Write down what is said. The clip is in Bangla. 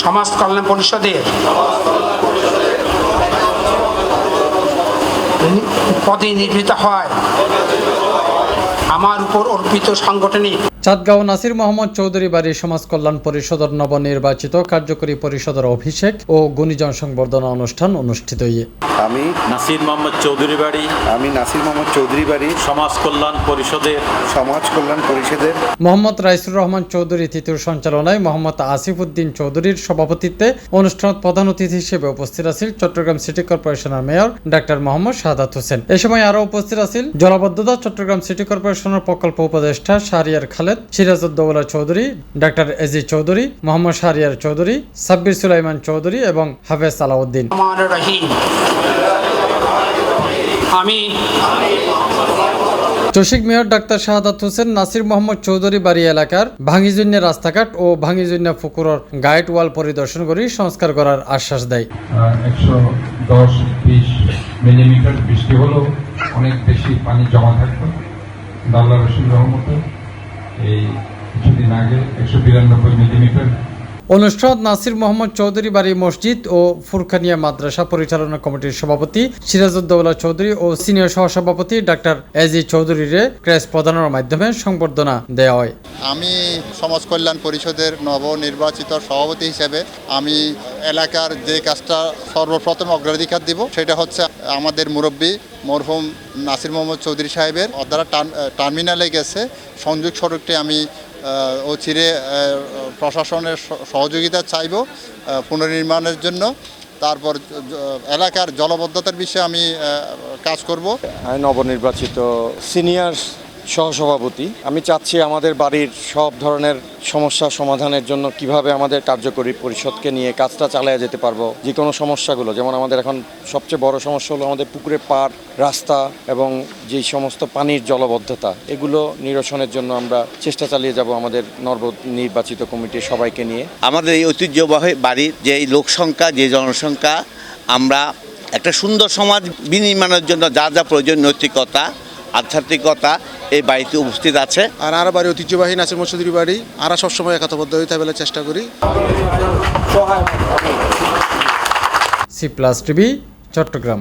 সমাজ কল্যাণ পরিষদের পদে নির্বাচিত হয় আমার উপর অর্পিত সাংগঠনিক চাঁদগাঁও নাসির মোহাম্মদ চৌধুরী বাড়ি সমাজ কল্যাণ পরিষদের নবনির্বাচিত কার্যকরী পরিষদের অভিষেক ও গুণীজন সংবর্ধনা অনুষ্ঠান অনুষ্ঠিত আমি নাসির মোহাম্মদ চৌধুরী বাড়ি সমাজ কল্যাণ পরিষদের মোহাম্মদ রাইসুর রহমান চৌধুরী তৃতীয় সঞ্চালনায় মোহাম্মদ আসিফ উদ্দিন চৌধুরীর সভাপতিত্বে অনুষ্ঠানত প্রধান অতিথি হিসেবে উপস্থিত আছেন চট্টগ্রাম সিটি কর্পোরেশনের মেয়র ডাক্তার মোহাম্মদ শাহাদাত হোসেন। এ সময় আরও উপস্থিত আছেন জলাবদ্ধতা চট্টগ্রাম সিটি কর্পোরেশনের প্রকল্প উপদেষ্টা শাহরিয়ার খালেদ, সিরাজউদ্দৌলা চৌধুরী, ডাক্তার এজি চৌধুরী, মোহাম্মদ শাহরিয়ার চৌধুরী, সাব্বির সুলাইমান চৌধুরী এবং হাফেজ আলাউদ্দিন। আমি চসিক মেয়র ডাক্তার শাহাদাত হোসেন নাসির মোহাম্মদ চৌধুরী বাড়ি এলাকার ভাঙিজন্য রাস্তাঘাট ও ভাঙিজন্য পুকুরের গাইড ওয়াল পরিদর্শন করে সংস্কার করার আশ্বাস দেয়। 110-20 মিলিমিটার বৃষ্টি হলেও অনেক বেশি পানি জমা থাকতো। আল্লাহর রসুল রহমতে এই কিছুদিন আগে 192 মিলিমিটার। অনুষ্ঠান নাসির মোহাম্মদ চৌধুরী বাড়ি মসজিদ ও ফুরকানিয়া মাদ্রাসা পরিচালনা কমিটির সভাপতি সিরাজউদ্দৌলা চৌধুরী ও সিনিয়র সহসভাপতি ডাক্তার এজি চৌধুরীর ক্রেস্ট প্রদানের মাধ্যমে সংবর্ধনা দেওয়া হয়। আমি সমাজ কল্যাণ পরিষদের নবনির্বাচিত সভাপতি হিসেবে আমি এলাকার যে কাজটা সর্বপ্রথম অগ্রাধিকার দিব সেটা হচ্ছে আমাদের মুরব্বী মরহুম নাসির মোহাম্মদ চৌধুরী সাহেবের অদ্বারা টার্মিনালে গেছে সংযোগ সড়কটি আমি চিরে প্রশাসনের সহযোগিতা চাইব পুনর্নির্মাণের জন্য। তারপর এলাকার জলবদ্ধতার বিষয়ে আমি কাজ করব। নবনির্বাচিত সিনিয়র সহসভাপতি, আমি চাচ্ছি আমাদের বাড়ির সব ধরনের সমস্যা সমাধানের জন্য কিভাবে আমাদের কার্যকরী পরিষদকে নিয়ে কাজটা চালিয়ে যেতে পারবো। যে কোনো সমস্যাগুলো, যেমন আমাদের এখন সবচেয়ে বড় সমস্যা হলো আমাদের পুকুরের পাড়, রাস্তা এবং যেই সমস্ত পানির জলবদ্ধতা, এগুলো নিরসনের জন্য আমরা চেষ্টা চালিয়ে যাব আমাদের নবনির্বাচিত কমিটির সবাইকে নিয়ে। আমাদের এই ঐতিহ্যবাহী বাড়ির যে লোকসংখ্যা, যে জনসংখ্যা, আমরা একটা সুন্দর সমাজ বিনির্মাণের জন্য যা যা প্রয়োজন, নৈতিকতা, আধ্যাত্মিকতা এই বাড়িতে উপস্থিত আছে। আর আর বাড়ি ঐতিহ্যবাহী নাসির মোহাম্মদ চৌধুরী বাড়ি, আর সবসময় একতাবদ্ধ হইতে বলে চেষ্টা করি। C+ TV, Chittagong.